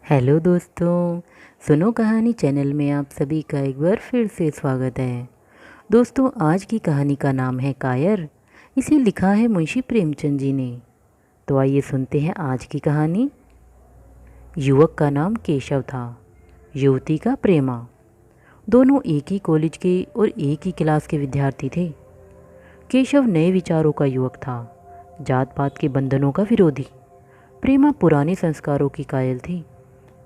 Hello दोस्तों, सुनो कहानी चैनल में आप सभी का एक बार फिर से स्वागत है। दोस्तों, आज की कहानी का नाम है कायर। इसे लिखा है मुंशी प्रेमचंद जी ने। तो आइए सुनते हैं आज की कहानी। युवक का नाम केशव था, युवती का प्रेमा। दोनों एक ही कॉलेज के और एक ही क्लास के विद्यार्थी थे। केशव नए विचारों का युवक था, जात पात के बंधनों का विरोधी। प्रेमा पुराने संस्कारों की कायल थी,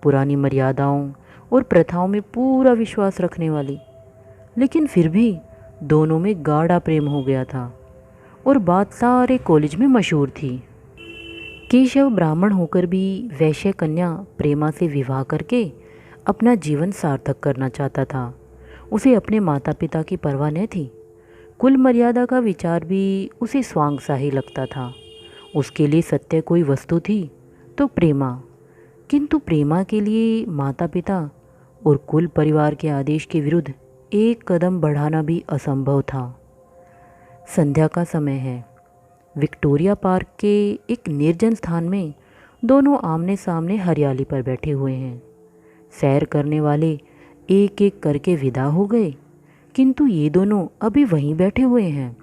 पुरानी मर्यादाओं और प्रथाओं में पूरा विश्वास रखने वाली। लेकिन फिर भी दोनों में गाढ़ा प्रेम हो गया था और बात सारे कॉलेज में मशहूर थी। केशव ब्राह्मण होकर भी वैश्य कन्या प्रेमा से विवाह करके अपना जीवन सार्थक करना चाहता था। उसे अपने माता पिता की परवाह न थी। कुल मर्यादा का विचार भी उसे स्वांग सा ही लगता था। उसके लिए सत्य कोई वस्तु थी तो प्रेमा, किंतु प्रेमा के लिए माता पिता और कुल परिवार के आदेश के विरुद्ध एक कदम बढ़ाना भी असंभव था। संध्या का समय है। विक्टोरिया पार्क के एक निर्जन स्थान में दोनों आमने सामने हरियाली पर बैठे हुए हैं। सैर करने वाले एक एक करके विदा हो गए, किंतु ये दोनों अभी वहीं बैठे हुए हैं।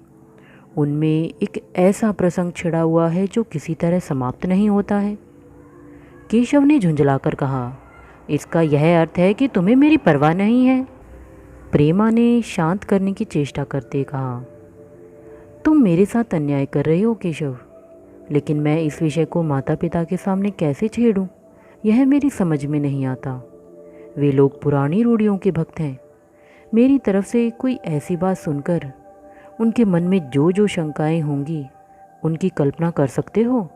उनमें एक ऐसा प्रसंग छिड़ा हुआ है जो किसी तरह समाप्त नहीं होता है। केशव ने झुंझलाकर कहा, इसका यह अर्थ है कि तुम्हें मेरी परवाह नहीं है। प्रेमा ने शांत करने की चेष्टा करते कहा, तुम मेरे साथ अन्याय कर रहे हो केशव, लेकिन मैं इस विषय को माता पिता के सामने कैसे छेड़ूं, यह मेरी समझ में नहीं आता। वे लोग पुरानी रूढ़ियों के भक्त हैं। मेरी तरफ से कोई ऐसी बात सुनकर उनके मन में जो जो शंकाएं होंगी, उनकी कल्पना कर सकते हो?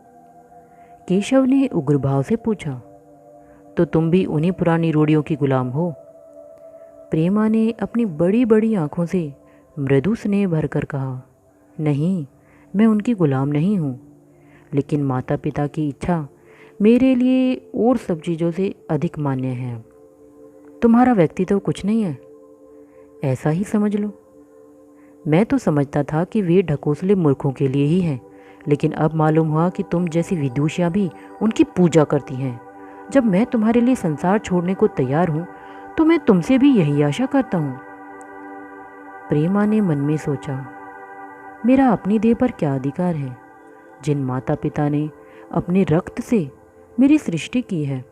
केशव ने उग्र भाव से पूछा, तो तुम भी उन्हीं पुरानी रूढ़ियों की गुलाम हो? प्रेमा ने अपनी बड़ी बड़ी आंखों से मृदु स्नेह भरकर कहा, नहीं, मैं उनकी गुलाम नहीं हूँ, लेकिन माता पिता की इच्छा मेरे लिए और सब चीज़ों से अधिक मान्य है। तुम्हारा व्यक्तित्व कुछ नहीं है, ऐसा ही समझ लो। मैं तो समझता था कि वे ढकोसले मूर्खों के लिए ही हैं, लेकिन अब मालूम हुआ कि तुम जैसी विदुषियाँ भी उनकी पूजा करती हैं। जब मैं तुम्हारे लिए संसार छोड़ने को तैयार हूँ तो मैं तुमसे भी यही आशा करता हूँ। प्रेमा ने मन में सोचा, मेरा अपनी देह पर क्या अधिकार है? जिन माता पिता ने अपने रक्त से मेरी सृष्टि की है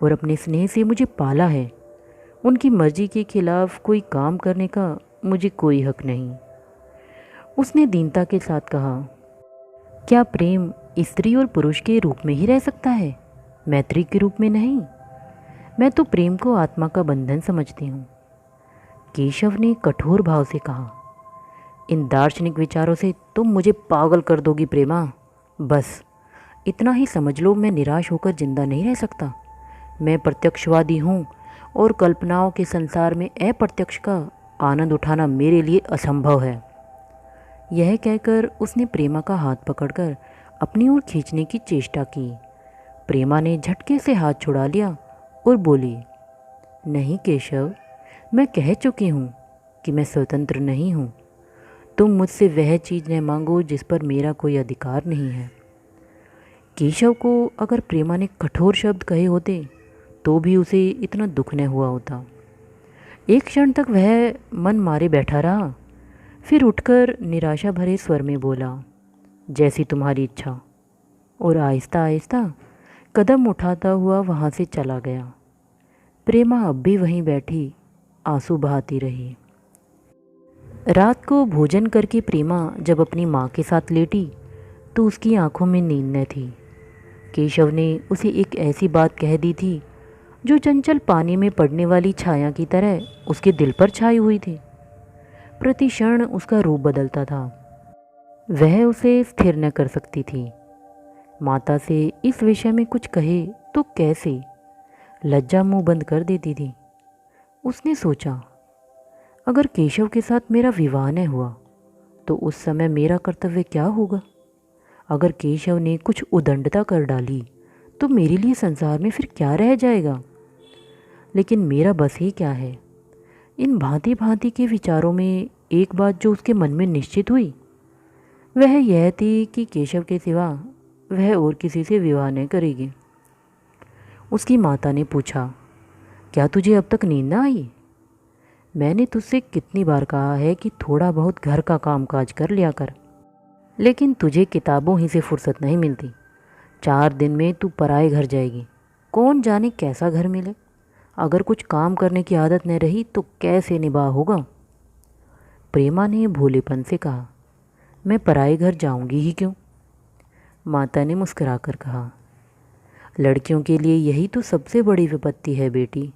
और अपने स्नेह से मुझे पाला है, उनकी मर्जी के खिलाफ कोई काम करने का मुझे कोई हक नहीं। उसने दीनता के साथ कहा, क्या प्रेम स्त्री और पुरुष के रूप में ही रह सकता है, मैत्री के रूप में नहीं? मैं तो प्रेम को आत्मा का बंधन समझती हूँ। केशव ने कठोर भाव से कहा, इन दार्शनिक विचारों से तुम मुझे पागल कर दोगी प्रेमा। बस इतना ही समझ लो, मैं निराश होकर जिंदा नहीं रह सकता। मैं प्रत्यक्षवादी हूँ और कल्पनाओं के संसार में अप्रत्यक्ष का आनंद उठाना मेरे लिए असंभव है। यह कहकर उसने प्रेमा का हाथ पकड़कर अपनी ओर खींचने की चेष्टा की। प्रेमा ने झटके से हाथ छुड़ा लिया और बोली, नहीं केशव, मैं कह चुकी हूँ कि मैं स्वतंत्र नहीं हूँ। तुम मुझसे वह चीज़ न मांगो जिस पर मेरा कोई अधिकार नहीं है। केशव को अगर प्रेमा ने कठोर शब्द कहे होते तो भी उसे इतना दुख न हुआ होता। एक क्षण तक वह मन मारे बैठा रहा, फिर उठकर निराशा भरे स्वर में बोला, जैसी तुम्हारी इच्छा, और आहिस्ता आहिस्ता कदम उठाता हुआ वहाँ से चला गया। प्रेमा अब भी वहीं बैठी आंसू बहाती रही। रात को भोजन करके प्रेमा जब अपनी माँ के साथ लेटी तो उसकी आंखों में नींद न थी। केशव ने उसे एक ऐसी बात कह दी थी जो चंचल पानी में पड़ने वाली छाया की तरह उसके दिल पर छाई हुई थी। प्रति क्षण उसका रूप बदलता था। वह उसे स्थिर न कर सकती थी। माता से इस विषय में कुछ कहे तो कैसे, लज्जा मुंह बंद कर देती थी। उसने सोचा, अगर केशव के साथ मेरा विवाह न हुआ तो उस समय मेरा कर्तव्य क्या होगा? अगर केशव ने कुछ उदंडता कर डाली तो मेरे लिए संसार में फिर क्या रह जाएगा? लेकिन मेरा बस ही क्या है? इन भांति भांति के विचारों में एक बात जो उसके मन में निश्चित हुई वह यह थी कि केशव के सिवा वह और किसी से विवाह नहीं करेगी। उसकी माता ने पूछा, क्या तुझे अब तक नींद ना आई? मैंने तुझसे कितनी बार कहा है कि थोड़ा बहुत घर का काम काज कर लिया कर, लेकिन तुझे किताबों ही से फुर्सत नहीं मिलती। 4 दिन में तू पराए घर जाएगी। कौन जाने कैसा घर मिले। अगर कुछ काम करने की आदत न रही तो कैसे निभा होगा। प्रेमा ने भोलेपन से कहा, मैं पराए घर जाऊंगी ही क्यों? माता ने मुस्कुराकर कहा, लड़कियों के लिए यही तो सबसे बड़ी विपत्ति है बेटी।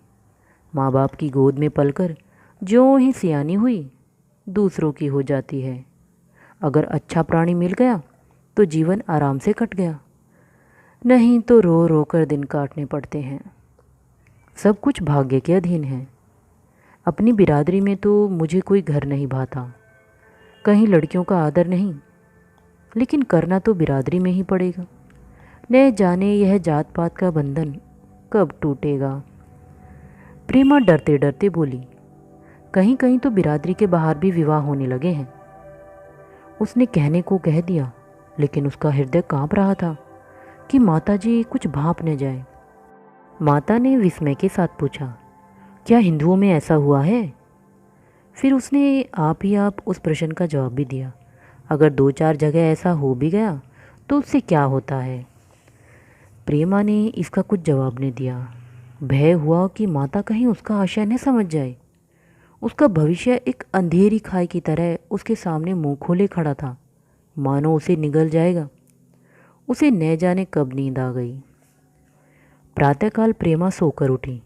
माँ बाप की गोद में पलकर ज्यों ही सियानी हुई दूसरों की हो जाती है। अगर अच्छा प्राणी मिल गया तो जीवन आराम से कट गया, नहीं तो रो रो कर दिन काटने पड़ते हैं। सब कुछ भाग्य के अधीन है। अपनी बिरादरी में तो मुझे कोई घर नहीं भाता, कहीं लड़कियों का आदर नहीं, लेकिन करना तो बिरादरी में ही पड़ेगा। न जाने यह जात पात का बंधन कब टूटेगा। प्रेमा डरते डरते बोली, कहीं कहीं तो बिरादरी के बाहर भी विवाह होने लगे हैं। उसने कहने को कह दिया, लेकिन उसका हृदय कांप रहा था कि माताजी कुछ भाप न जाए। माता ने विस्मय के साथ पूछा, क्या हिंदुओं में ऐसा हुआ है? फिर उसने आप उस प्रश्न का जवाब भी दिया, अगर 2-4 जगह ऐसा हो भी गया तो उससे क्या होता है। प्रेमा ने इसका कुछ जवाब नहीं दिया। भय हुआ कि माता कहीं उसका आशय न समझ जाए। उसका भविष्य एक अंधेरी खाई की तरह उसके सामने मुंह खोले खड़ा था, मानो उसे निगल जाएगा। उसे न जाने कब नींद आ गई। प्रातःकाल प्रेमा सोकर उठी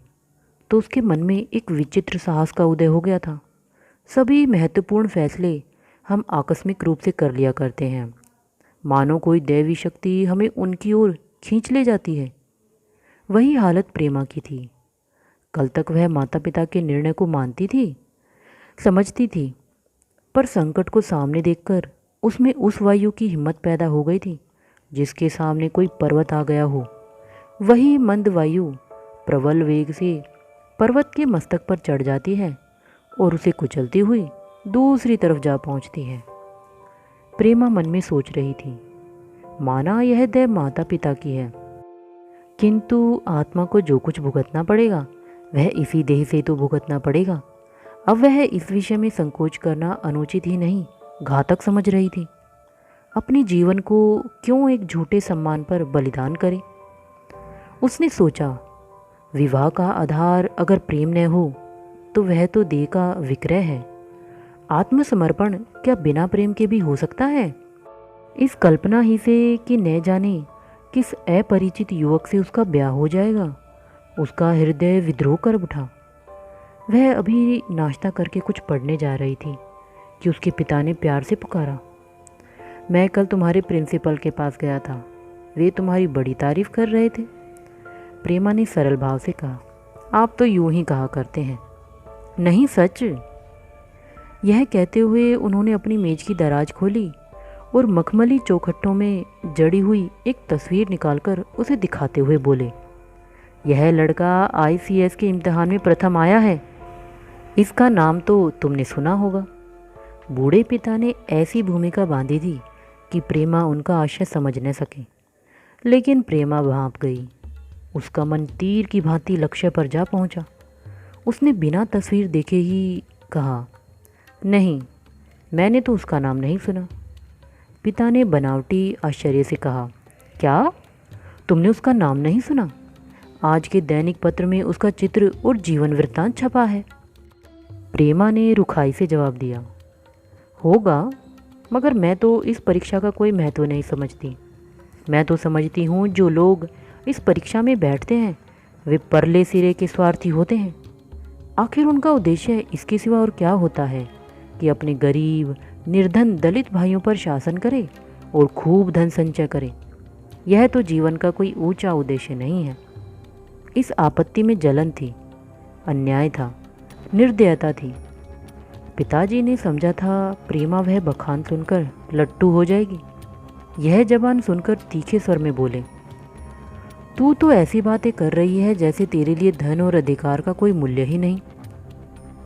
तो उसके मन में एक विचित्र साहस का उदय हो गया था। सभी महत्वपूर्ण फैसले हम आकस्मिक रूप से कर लिया करते हैं, मानो कोई दैवी शक्ति हमें उनकी ओर खींच ले जाती है। वही हालत प्रेमा की थी। कल तक वह माता पिता के निर्णय को मानती थी, समझती थी, पर संकट को सामने देखकर उसमें उस वायु की हिम्मत पैदा हो गई थी जिसके सामने कोई पर्वत आ गया हो। वही मंद वायु प्रबल वेग से पर्वत के मस्तक पर चढ़ जाती है और उसे कुचलती हुई दूसरी तरफ जा पहुंचती है। प्रेमा मन में सोच रही थी, माना यह देह माता पिता की है, किंतु आत्मा को जो कुछ भुगतना पड़ेगा वह इसी देह से तो भुगतना पड़ेगा। अब वह इस विषय में संकोच करना अनुचित ही नहीं, घातक समझ रही थी। अपने जीवन को क्यों एक झूठे सम्मान पर बलिदान करे। उसने सोचा, विवाह का आधार अगर प्रेम न हो तो वह तो देह का विक्रय है। आत्मसमर्पण क्या बिना प्रेम के भी हो सकता है? इस कल्पना ही से कि न जाने किस अपरिचित युवक से उसका ब्याह हो जाएगा, उसका हृदय विद्रोह कर उठा। वह अभी नाश्ता करके कुछ पढ़ने जा रही थी कि उसके पिता ने प्यार से पुकारा, मैं कल तुम्हारे प्रिंसिपल के पास गया था, वे तुम्हारी बड़ी तारीफ कर रहे थे। प्रेमा ने सरल भाव से कहा, आप तो यूं ही कहा करते हैं। नहीं, सच। यह कहते हुए उन्होंने अपनी मेज की दराज खोली और मखमली चौखटों में जड़ी हुई एक तस्वीर निकालकर उसे दिखाते हुए बोले, यह लड़का ICS के इम्तिहान में प्रथम आया है। इसका नाम तो तुमने सुना होगा। बूढ़े पिता ने ऐसी भूमिका बांधी थी कि प्रेमा उनका आशय समझ न सके, लेकिन प्रेमा भांप गई। उसका मन तीर की भांति लक्ष्य पर जा पहुंचा। उसने बिना तस्वीर देखे ही कहा, नहीं, मैंने तो उसका नाम नहीं सुना। पिता ने बनावटी आश्चर्य से कहा, क्या तुमने उसका नाम नहीं सुना? आज के दैनिक पत्र में उसका चित्र और जीवन वृत्तांत छपा है। प्रेमा ने रुखाई से जवाब दिया, होगा, मगर मैं तो इस परीक्षा का कोई महत्व नहीं समझती। मैं तो समझती हूँ जो लोग इस परीक्षा में बैठते हैं वे परले सिरे के स्वार्थी होते हैं। आखिर उनका उद्देश्य इसके सिवा और क्या होता है कि अपने गरीब निर्धन दलित भाइयों पर शासन करे और खूब धन संचय करे। यह तो जीवन का कोई ऊंचा उद्देश्य नहीं है। इस आपत्ति में जलन थी, अन्याय था, निर्दयता थी। पिताजी ने समझा था प्रेमा वह बखान सुनकर लट्टू हो जाएगी। यह जबान सुनकर तीखे स्वर में बोले, तू तो ऐसी बातें कर रही है जैसे तेरे लिए धन और अधिकार का कोई मूल्य ही नहीं।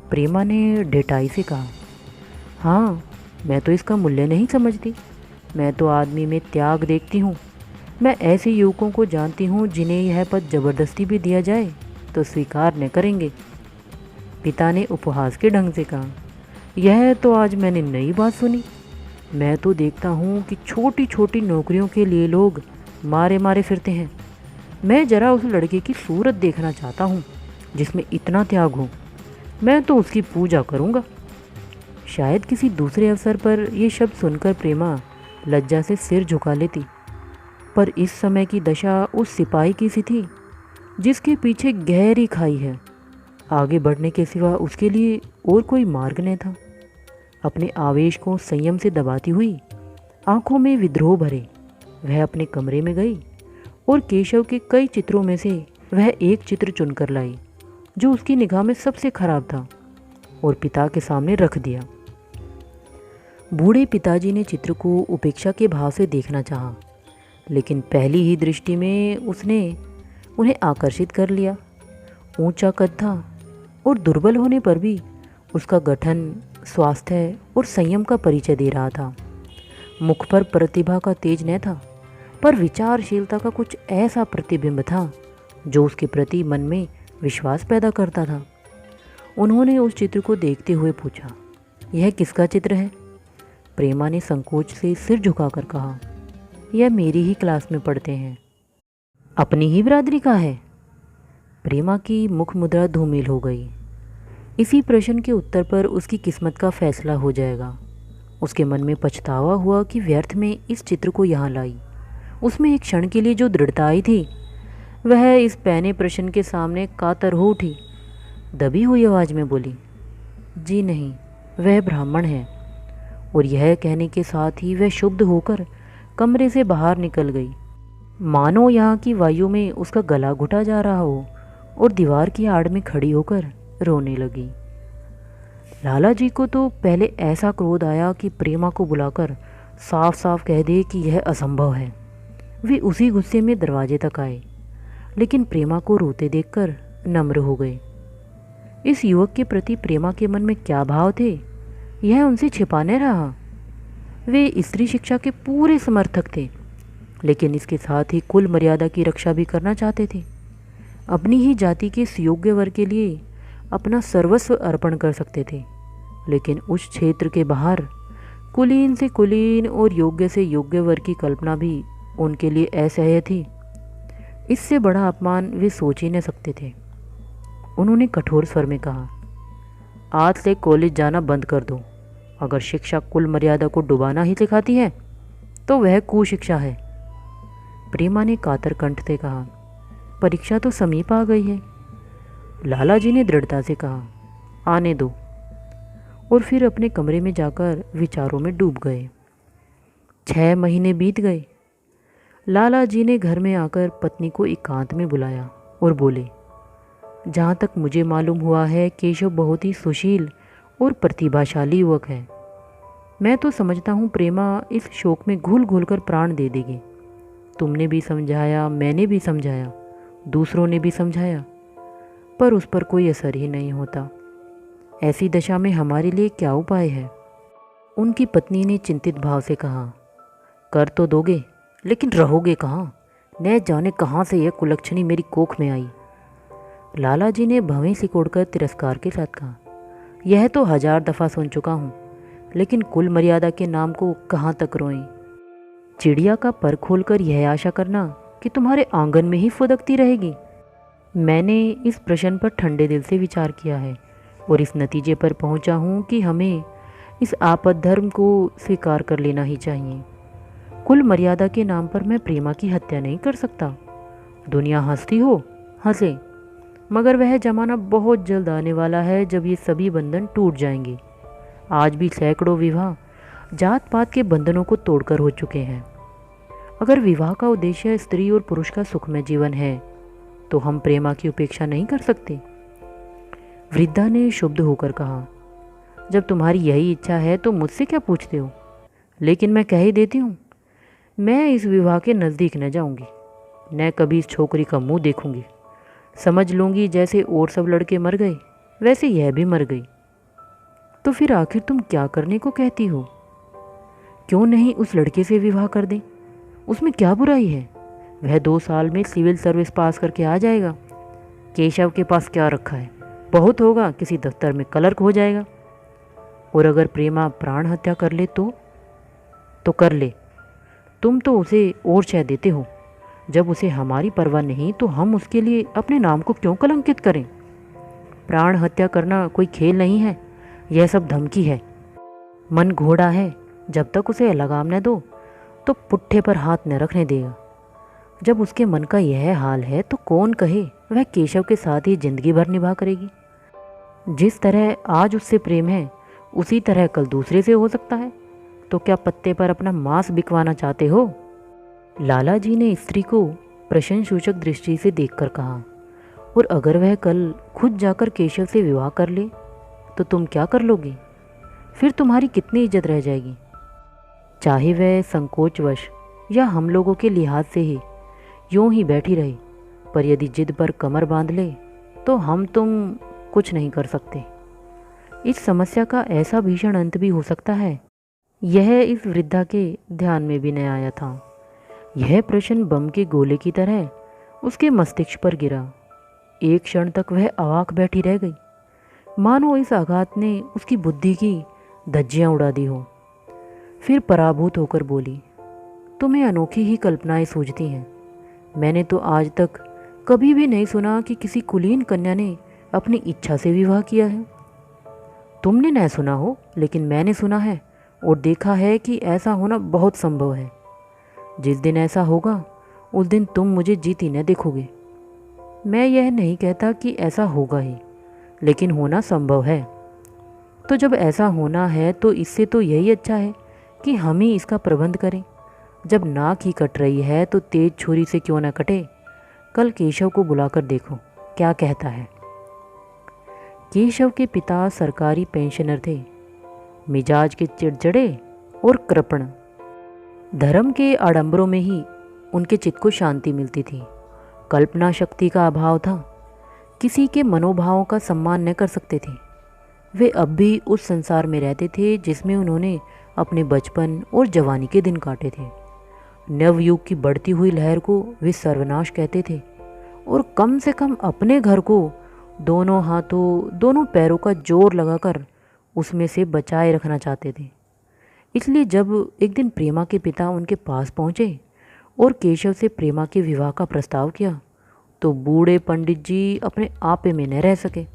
प्रेमा ने ढिठाई से कहा, हाँ, मैं तो इसका मूल्य नहीं समझती। मैं तो आदमी में त्याग देखती हूँ। मैं ऐसे युवकों को जानती हूँ जिन्हें यह पद जबरदस्ती भी दिया जाए तो स्वीकार न करेंगे। पिता ने उपहास के ढंग से कहा, यह तो आज मैंने नई बात सुनी। मैं तो देखता हूँ कि छोटी छोटी नौकरियों के लिए लोग मारे मारे फिरते हैं। मैं जरा उस लड़के की सूरत देखना चाहता हूँ जिसमें इतना त्याग हो। मैं तो उसकी पूजा करूँगा। शायद किसी दूसरे अवसर पर ये शब्द सुनकर प्रेमा लज्जा से सिर झुका लेती, पर इस समय की दशा उस सिपाही की सी थी जिसके पीछे गहरी खाई है। आगे बढ़ने के सिवा उसके लिए और कोई मार्ग नहीं था। अपने आवेश को संयम से दबाती हुई, आंखों में विद्रोह भरे, वह अपने कमरे में गई और केशव के कई चित्रों में से वह एक चित्र चुनकर लाई जो उसकी निगाह में सबसे खराब था और पिता के सामने रख दिया। बूढ़े पिताजी ने चित्र को उपेक्षा के भाव से देखना चाहा, लेकिन पहली ही दृष्टि में उसने उन्हें आकर्षित कर लिया। ऊंचा कद था और दुर्बल होने पर भी उसका गठन, स्वास्थ्य और संयम का परिचय दे रहा था। मुख पर प्रतिभा का तेज न था, पर विचारशीलता का कुछ ऐसा प्रतिबिंब था जो उसके प्रति मन में विश्वास पैदा करता था। उन्होंने उस चित्र को देखते हुए पूछा, यह किसका चित्र है? प्रेमा ने संकोच से सिर झुकाकर कहा, यह मेरी ही क्लास में पढ़ते हैं। अपनी ही बिरादरी का है? प्रेमा की मुख मुद्रा धूमिल हो गई। इसी प्रश्न के उत्तर पर उसकी किस्मत का फैसला हो जाएगा। उसके मन में पछतावा हुआ कि व्यर्थ में इस चित्र को यहाँ लाई। उसमें एक क्षण के लिए जो दृढ़ता आई थी वह इस पैने प्रश्न के सामने कातर हो उठी। दबी हुई आवाज़ में बोली, जी नहीं, वह ब्राह्मण है। और यह कहने के साथ ही वह क्षुब्ध होकर कमरे से बाहर निकल गई, मानो यहाँ की वायु में उसका गला घुटा जा रहा हो, और दीवार की आड़ में खड़ी होकर रोने लगी। लाला जी को तो पहले ऐसा क्रोध आया कि प्रेमा को बुलाकर साफ साफ कह दे कि यह असंभव है। वे उसी गुस्से में दरवाजे तक आए, लेकिन प्रेमा को रोते देखकर नम्र हो गए। इस युवक के प्रति प्रेमा के मन में क्या भाव थे यह उनसे छिपाने रहा। वे स्त्री शिक्षा के पूरे समर्थक थे, लेकिन इसके साथ ही कुल मर्यादा की रक्षा भी करना चाहते थे। अपनी ही जाति के सुयोग्य वर्ग के लिए अपना सर्वस्व अर्पण कर सकते थे, लेकिन उस क्षेत्र के बाहर कुलीन से कुलीन और योग्य से योग्य वर्ग की कल्पना भी उनके लिए असह्य थी। इससे बड़ा अपमान वे सोच ही न सकते थे। उन्होंने कठोर स्वर में कहा, आज से कॉलेज जाना बंद कर दो। अगर शिक्षा कुल मर्यादा को डुबाना ही सिखाती है तो वह कुशिक्षा है। प्रेमा ने कातर कंठ से कहा, परीक्षा तो समीप आ गई है। लाला जी ने दृढ़ता से कहा, आने दो, और फिर अपने कमरे में जाकर विचारों में डूब गए। 6 महीने बीत गए। लाला जी ने घर में आकर पत्नी को एकांत में बुलाया और बोले, जहाँ तक मुझे मालूम हुआ है केशव बहुत ही सुशील और प्रतिभाशाली युवक है। मैं तो समझता हूँ प्रेमा इस शोक में घुल घुल कर प्राण दे देगी। तुमने भी समझाया, मैंने भी समझाया, दूसरों ने भी समझाया, पर उस पर कोई असर ही नहीं होता। ऐसी दशा में हमारे लिए क्या उपाय है? उनकी पत्नी ने चिंतित भाव से कहा, कर तो दोगे, लेकिन रहोगे कहाँ? न जाने कहाँ से यह कुलक्षणी मेरी कोख में आई। लाला जी ने भवें सिकोड़कर तिरस्कार के साथ कहा, यह तो 1000 दफ़ा सुन चुका हूँ, लेकिन कुल मर्यादा के नाम को कहाँ तक रोएं? चिड़िया का पर खोलकर यह आशा करना कि तुम्हारे आंगन में ही फुदकती रहेगी। मैंने इस प्रश्न पर ठंडे दिल से विचार किया है और इस नतीजे पर पहुंचा हूं कि हमें इस आपद धर्म को स्वीकार कर लेना ही चाहिए। कुल मर्यादा के नाम पर मैं प्रेमा की हत्या नहीं कर सकता। दुनिया हंसती हो, हंसे, मगर वह ज़माना बहुत जल्द आने वाला है जब ये सभी बंधन टूट जाएंगे। आज भी सैकड़ों विवाह जात पात के बंधनों को तोड़कर हो चुके हैं। अगर विवाह का उद्देश्य स्त्री और पुरुष का सुखमय जीवन है तो हम प्रेमा की उपेक्षा नहीं कर सकते। वृद्धा ने क्षुब्ध होकर कहा, जब तुम्हारी यही इच्छा है तो मुझसे क्या पूछते हो? लेकिन मैं कह ही देती हूँ, मैं इस विवाह के नज़दीक न जाऊँगी, न कभी इस छोकरी का मुंह देखूँगी। समझ लूँगी जैसे और सब लड़के मर गए वैसे यह भी मर गई। तो फिर आखिर तुम क्या करने को कहती हो? क्यों नहीं उस लड़के से विवाह कर दें? उसमें क्या बुराई है? वह 2 साल में सिविल सर्विस पास करके आ जाएगा। केशव के पास क्या रखा है, बहुत होगा किसी दफ्तर में क्लर्क हो जाएगा। और अगर प्रेमा प्राण हत्या कर ले तो कर ले। तुम तो उसे और शय देते हो। जब उसे हमारी परवाह नहीं तो हम उसके लिए अपने नाम को क्यों कलंकित करें। प्राण हत्या करना कोई खेल नहीं है, यह सब धमकी है। मन घोड़ा है, जब तक उसे लगाम न दो तो पुट्ठे पर हाथ न रखने देगा। जब उसके मन का यह हाल है तो कौन कहे वह केशव के साथ ही जिंदगी भर निभा करेगी। जिस तरह आज उससे प्रेम है उसी तरह कल दूसरे से हो सकता है। तो क्या पत्ते पर अपना मांस बिकवाना चाहते हो? लाला जी ने स्त्री को प्रशंसूचक दृष्टि से देखकर कहा। और अगर वह कल खुद जाकर केशव से विवाह कर ले तो तुम क्या कर लोगी? फिर तुम्हारी कितनी इज्जत रह जाएगी? चाहे वह संकोचवश या हम लोगों के लिहाज से ही यूं ही बैठी रही, पर यदि जिद पर कमर बांध ले तो हम तुम कुछ नहीं कर सकते। इस समस्या का ऐसा भीषण अंत भी हो सकता है, यह इस वृद्धा के ध्यान में भी न आया था। यह प्रश्न बम के गोले की तरह उसके मस्तिष्क पर गिरा। एक क्षण तक वह अवाक बैठी रह गई, मानो इस आघात ने उसकी बुद्धि की धज्जियां उड़ा दी हो। फिर पराभूत होकर बोली, तुम्हें अनोखी ही कल्पनाएं सूझती हैं। मैंने तो आज तक कभी भी नहीं सुना कि किसी कुलीन कन्या ने अपनी इच्छा से विवाह किया है। तुमने न सुना हो, लेकिन मैंने सुना है और देखा है कि ऐसा होना बहुत संभव है। जिस दिन ऐसा होगा उस दिन तुम मुझे जीती न देखोगे। मैं यह नहीं कहता कि ऐसा होगा ही, लेकिन होना संभव है। तो जब ऐसा होना है तो इससे तो यही अच्छा है कि हम ही इसका प्रबंध करें। जब नाक ही कट रही है तो तेज छुरी से क्यों न कटे। कल केशव को बुलाकर देखो क्या कहता है। केशव के पिता सरकारी पेंशनर थे, मिजाज के चिड़चिड़े और कृपण। धर्म के आडंबरों में ही उनके चित्त को शांति मिलती थी। कल्पना शक्ति का अभाव था, किसी के मनोभावों का सम्मान न कर सकते थे। वे अब भी उस संसार में रहते थे जिसमें उन्होंने अपने बचपन और जवानी के दिन काटे थे। नवयुग की बढ़ती हुई लहर को वे सर्वनाश कहते थे और कम से कम अपने घर को दोनों हाथों दोनों पैरों का जोर लगाकर उसमें से बचाए रखना चाहते थे। इसलिए जब एक दिन प्रेमा के पिता उनके पास पहुँचे और केशव से प्रेमा के विवाह का प्रस्ताव किया तो बूढ़े पंडित जी अपने आपे में न रह सके।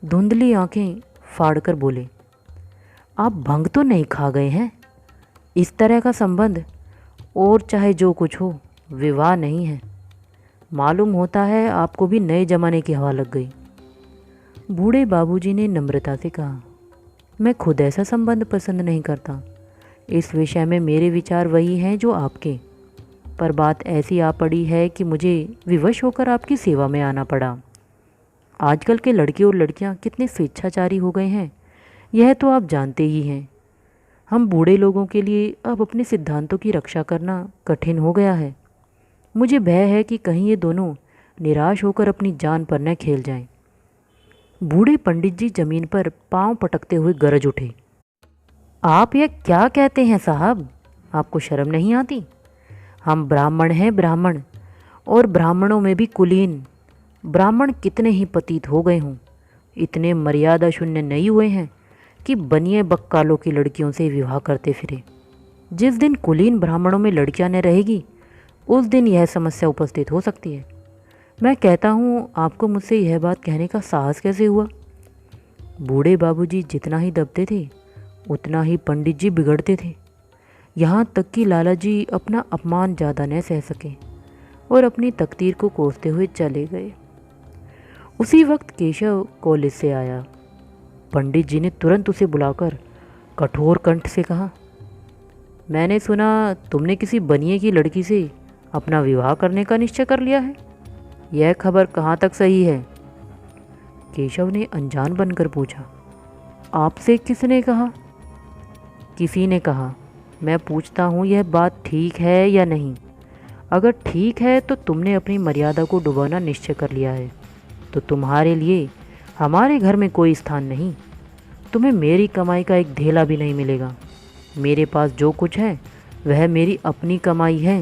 धुंधली आंखें फाड़कर बोले, आप भंग तो नहीं खा गए हैं? इस तरह का संबंध, और चाहे जो कुछ हो, विवाह नहीं है। मालूम होता है आपको भी नए जमाने की हवा लग गई। बूढ़े बाबूजी ने नम्रता से कहा, मैं खुद ऐसा संबंध पसंद नहीं करता। इस विषय में मेरे विचार वही हैं जो आपके, पर बात ऐसी आ पड़ी है कि मुझे विवश होकर आपकी सेवा में आना पड़ा। आजकल के लड़के और लड़कियां कितने स्वेच्छाचारी हो गए हैं, यह तो आप जानते ही हैं। हम बूढ़े लोगों के लिए अब अपने सिद्धांतों की रक्षा करना कठिन हो गया है। मुझे भय है कि कहीं ये दोनों निराश होकर अपनी जान पर न खेल जाएं। बूढ़े पंडित जी जमीन पर पांव पटकते हुए गरज उठे, आप यह क्या कहते हैं साहब? आपको शर्म नहीं आती? हम ब्राह्मण हैं, ब्राह्मण, और ब्राह्मणों में भी कुलीन। ब्राह्मण कितने ही पतित हो गए हों, इतने मर्यादा शून्य नहीं हुए हैं कि बनिए बक्कालों की लड़कियों से विवाह करते फिरे। जिस दिन कुलीन ब्राह्मणों में लड़कियां न रहेगी उस दिन यह समस्या उपस्थित हो सकती है। मैं कहता हूँ, आपको मुझसे यह बात कहने का साहस कैसे हुआ? बूढ़े बाबूजी जितना ही दबते थे उतना ही पंडित जी बिगड़ते थे। यहाँ तक कि लाला जी अपना अपमान ज़्यादा न सह सके और अपनी तकदीर को कोसते हुए चले गए। उसी वक्त केशव कॉलेज से आया। पंडित जी ने तुरंत उसे बुलाकर कठोर कंठ से कहा, मैंने सुना तुमने किसी बनिए की लड़की से अपना विवाह करने का निश्चय कर लिया है। यह खबर कहाँ तक सही है? केशव ने अनजान बनकर पूछा। आपसे किसने कहा? किसी ने कहा। मैं पूछता हूँ, यह बात ठीक है या नहीं? अगर ठीक है तो तुमने अपनी मर्यादा को डुबाना निश्चय कर लिया है, तो तुम्हारे लिए हमारे घर में कोई स्थान नहीं। तुम्हें मेरी कमाई का एक धेला भी नहीं मिलेगा। मेरे पास जो कुछ है वह मेरी अपनी कमाई है।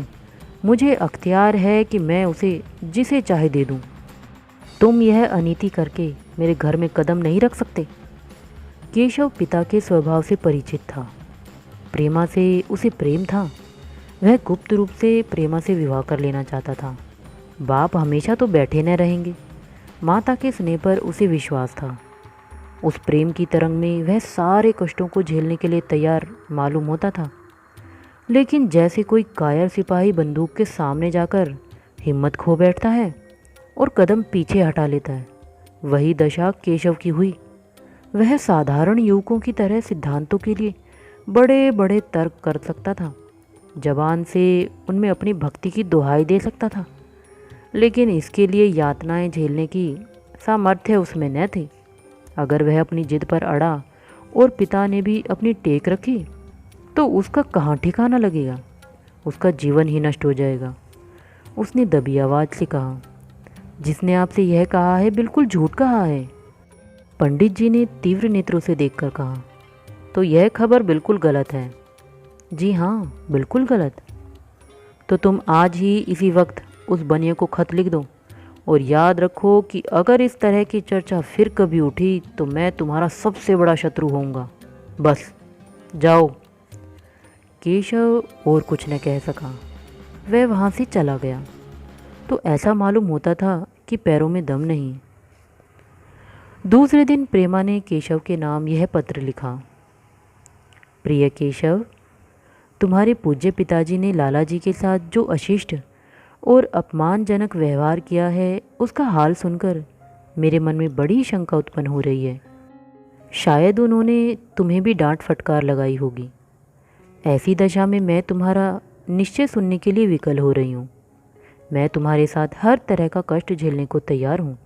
मुझे अख्तियार है कि मैं उसे जिसे चाहे दे दूं। तुम यह अनीति करके मेरे घर में कदम नहीं रख सकते। केशव पिता के स्वभाव से परिचित था। प्रेमा से उसे प्रेम था। वह गुप्त रूप से प्रेमा से विवाह कर लेना चाहता था। बाप हमेशा तो बैठे न रहेंगे। माता के स्नेह पर उसे विश्वास था। उस प्रेम की तरंग में वह सारे कष्टों को झेलने के लिए तैयार मालूम होता था। लेकिन जैसे कोई कायर सिपाही बंदूक के सामने जाकर हिम्मत खो बैठता है और कदम पीछे हटा लेता है, वही दशा केशव की हुई। वह साधारण युवकों की तरह सिद्धांतों के लिए बड़े बड़े तर्क कर सकता था। जबान से उनमें अपनी भक्ति की दुहाई दे सकता था, लेकिन इसके लिए यातनाएं झेलने की सामर्थ्य उसमें न थी। अगर वह अपनी जिद पर अड़ा और पिता ने भी अपनी टेक रखी तो उसका कहाँ ठिकाना लगेगा। उसका जीवन ही नष्ट हो जाएगा। उसने दबी आवाज़ से कहा, जिसने आपसे यह कहा है बिल्कुल झूठ कहा है। पंडित जी ने तीव्र नेत्रों से देखकर कहा, तो यह खबर बिल्कुल गलत है। जी हाँ, बिल्कुल गलत। तो तुम आज ही इसी वक्त उस बनिए को खत लिख दो और याद रखो कि अगर इस तरह की चर्चा फिर कभी उठी तो मैं तुम्हारा सबसे बड़ा शत्रु होऊंगा। बस जाओ। केशव और कुछ न कह सका। वह वहाँ से चला गया तो ऐसा मालूम होता था कि पैरों में दम नहीं। दूसरे दिन प्रेमा ने केशव के नाम यह पत्र लिखा, प्रिय केशव, तुम्हारे पूज्य पिताजी ने लाला जी के साथ जो अशिष्ट और अपमानजनक व्यवहार किया है उसका हाल सुनकर मेरे मन में बड़ी शंका उत्पन्न हो रही है। शायद उन्होंने तुम्हें भी डांट फटकार लगाई होगी। ऐसी दशा में मैं तुम्हारा निश्चय सुनने के लिए विकल हो रही हूँ। मैं तुम्हारे साथ हर तरह का कष्ट झेलने को तैयार हूँ।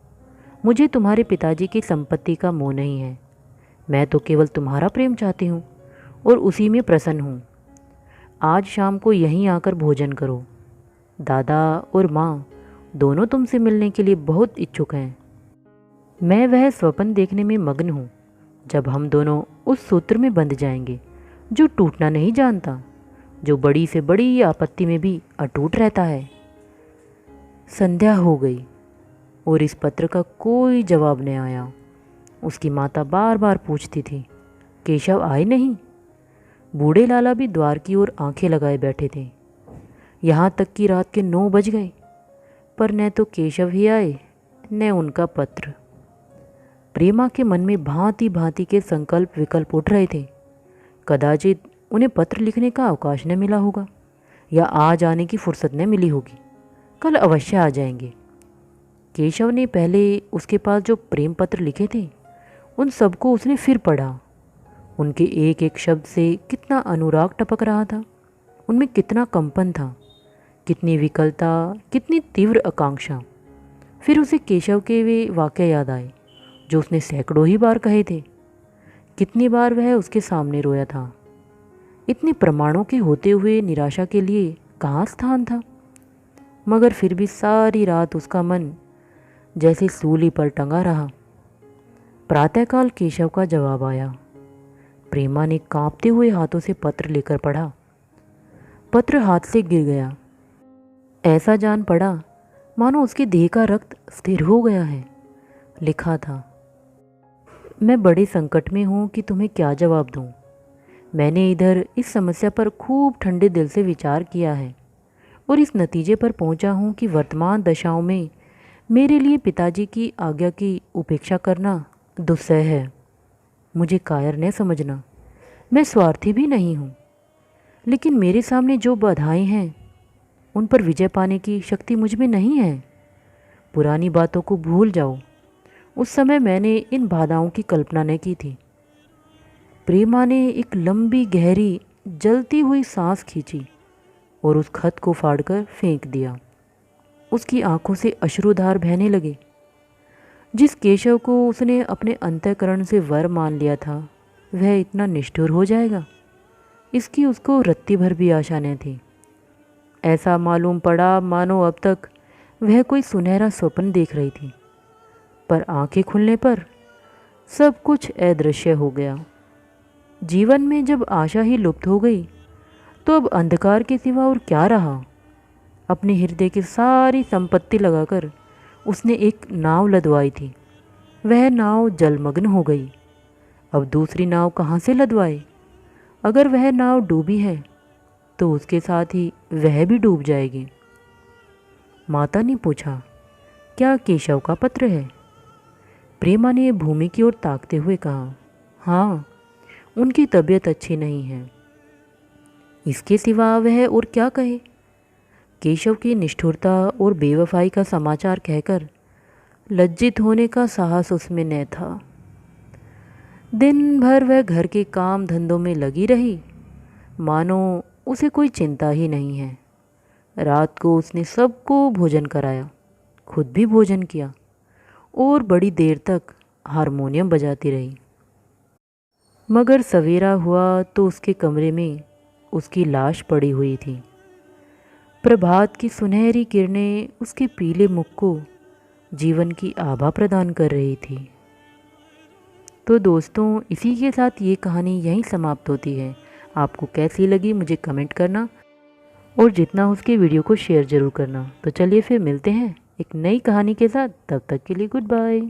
मुझे तुम्हारे पिताजी की संपत्ति का मोह नहीं है। मैं तो केवल तुम्हारा प्रेम चाहती हूँ और उसी में प्रसन्न हूँ। आज शाम को यहीं आकर भोजन करो। दादा और माँ दोनों तुमसे मिलने के लिए बहुत इच्छुक हैं। मैं वह स्वप्न देखने में मग्न हूँ जब हम दोनों उस सूत्र में बंध जाएंगे जो टूटना नहीं जानता, जो बड़ी से बड़ी आपत्ति में भी अटूट रहता है। संध्या हो गई और इस पत्र का कोई जवाब नहीं आया। उसकी माता बार बार पूछती थी, केशव आए नहीं? बूढ़े लाला भी द्वार की ओर आंखें लगाए बैठे थे। यहाँ तक कि रात के 9 बज गए, पर न तो केशव ही आए न उनका पत्र। प्रेमा के मन में भांति भांति के संकल्प विकल्प उठ रहे थे। कदाचित उन्हें पत्र लिखने का अवकाश न मिला होगा, या आज आने की फुर्सत न मिली होगी। कल अवश्य आ जाएंगे। केशव ने पहले उसके पास जो प्रेम पत्र लिखे थे उन सबको उसने फिर पढ़ा। उनके एक एक शब्द से कितना अनुराग टपक रहा था, उनमें कितना कंपन था, कितनी विकलता, कितनी तीव्र आकांक्षा। फिर उसे केशव के वे वाक्य याद आए जो उसने सैकड़ों ही बार कहे थे। कितनी बार वह उसके सामने रोया था। इतने प्रमाणों के होते हुए निराशा के लिए कहाँ स्थान था। मगर फिर भी सारी रात उसका मन जैसे सूली पर टंगा रहा। प्रातःकाल केशव का जवाब आया। प्रेमा ने कांपते हुए हाथों से पत्र लेकर पढ़ा। पत्र हाथ से गिर गया। ऐसा जान पड़ा मानो उसके देह का रक्त स्थिर हो गया है। लिखा था, मैं बड़े संकट में हूँ कि तुम्हें क्या जवाब दूँ। मैंने इधर इस समस्या पर खूब ठंडे दिल से विचार किया है और इस नतीजे पर पहुँचा हूँ कि वर्तमान दशाओं में मेरे लिए पिताजी की आज्ञा की उपेक्षा करना दुस्सह है। मुझे कायर न समझना, मैं स्वार्थी भी नहीं हूँ, लेकिन मेरे सामने जो बाधाएं हैं उन पर विजय पाने की शक्ति मुझ में नहीं है। पुरानी बातों को भूल जाओ। उस समय मैंने इन बाधाओं की कल्पना न की थी। प्रेमा ने एक लंबी गहरी जलती हुई सांस खींची और उस खत को फाड़कर फेंक दिया। उसकी आंखों से अश्रुधार बहने लगे। जिस केशव को उसने अपने अंतःकरण से वर मान लिया था वह इतना निष्ठुर हो जाएगा, इसकी उसको रत्ती भर भी आशा न थी। ऐसा मालूम पड़ा मानो अब तक वह कोई सुनहरा स्वप्न देख रही थी, पर आंखें खुलने पर सब कुछ अदृश्य हो गया। जीवन में जब आशा ही लुप्त हो गई तो अब अंधकार के सिवा और क्या रहा। अपने हृदय की सारी संपत्ति लगाकर उसने एक नाव लदवाई थी। वह नाव जलमग्न हो गई। अब दूसरी नाव कहाँ से लदवाए? अगर वह नाव डूबी है तो उसके साथ ही वह भी डूब जाएगी। माता ने पूछा, क्या केशव का पत्र है? प्रेमा ने भूमि की ओर ताकते हुए कहा, हाँ, उनकी तबीयत अच्छी नहीं है। इसके सिवा वह और क्या कहे? केशव की निष्ठुरता और बेवफाई का समाचार कहकर लज्जित होने का साहस उसमें न था। दिन भर वह घर के काम धंधों में लगी रही, मानो उसे कोई चिंता ही नहीं है। रात को उसने सबको भोजन कराया, खुद भी भोजन किया और बड़ी देर तक हारमोनियम बजाती रही। मगर सवेरा हुआ तो उसके कमरे में उसकी लाश पड़ी हुई थी। प्रभात की सुनहरी किरणें उसके पीले मुख को जीवन की आभा प्रदान कर रही थी। तो दोस्तों, इसी के साथ ये कहानी यहीं समाप्त होती है। आपको कैसी लगी मुझे कमेंट करना और जितना हो उसके वीडियो को शेयर ज़रूर करना। तो चलिए फिर मिलते हैं एक नई कहानी के साथ। तब तक के लिए गुड बाय।